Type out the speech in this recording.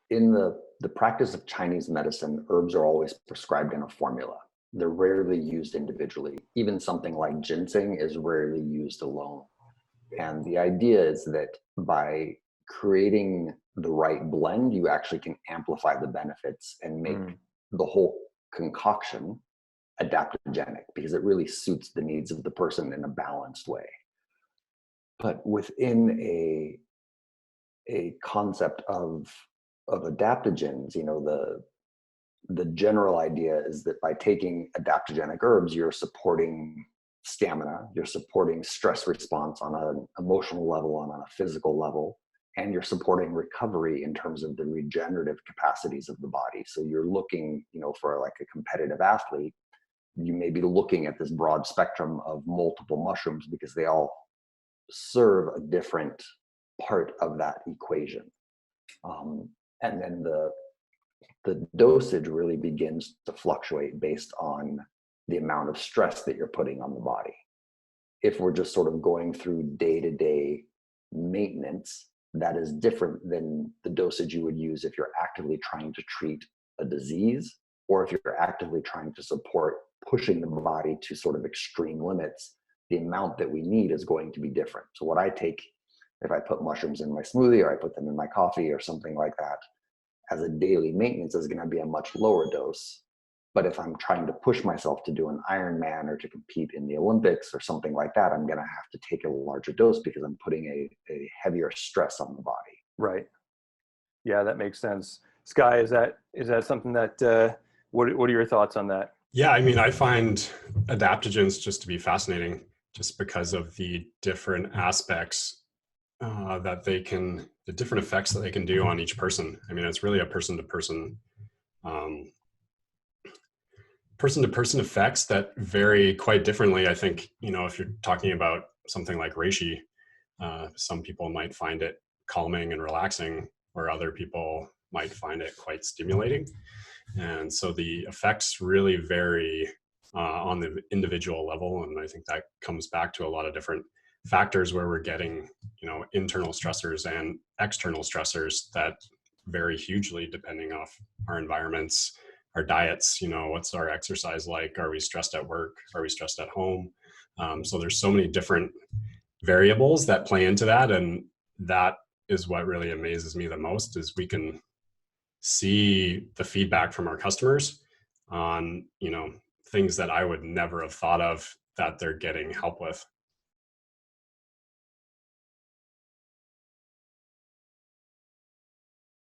in the practice of Chinese medicine, herbs are always prescribed in a formula. They're rarely used individually. Even something like ginseng is rarely used alone. And the idea is that by creating the right blend, you actually can amplify the benefits and make the whole concoction adaptogenic, because it really suits the needs of the person in a balanced way. But within a concept of adaptogens, the general idea is that by taking adaptogenic herbs, you're supporting stamina, you're supporting stress response on an emotional level, on a physical level, and you're supporting recovery in terms of the regenerative capacities of the body. So you're looking, for like a competitive athlete, you may be looking at this broad spectrum of multiple mushrooms because they all serve a different part of that equation. And then the dosage really begins to fluctuate based on the amount of stress that you're putting on the body. If we're just sort of going through day-to-day maintenance, that is different than the dosage you would use if you're actively trying to treat a disease, or if you're actively trying to support pushing the body to sort of extreme limits. The amount that we need is going to be different. So what I take, if I put mushrooms in my smoothie or I put them in my coffee or something like that, as a daily maintenance is going to be a much lower dose. But if I'm trying to push myself to do an Ironman or to compete in the Olympics or something like that, I'm going to have to take a larger dose because I'm putting a heavier stress on the body. Right. Yeah, that makes sense. Skye, is that something that, what are your thoughts on that? Yeah, I mean, I find adaptogens just to be fascinating just because of the different aspects the different effects that they can do on each person. I mean, it's really a person-to-person effects that vary quite differently. I think, if you're talking about something like reishi, some people might find it calming and relaxing, or other people might find it quite stimulating. And so the effects really vary on the individual level. And I think that comes back to a lot of different factors where we're getting, internal stressors and external stressors that vary hugely depending off our environments, our diets, what's our exercise like? Are we stressed at work? Are we stressed at home? So there's so many different variables that play into that. And that is what really amazes me the most, is we can see the feedback from our customers on, things that I would never have thought of that they're getting help with.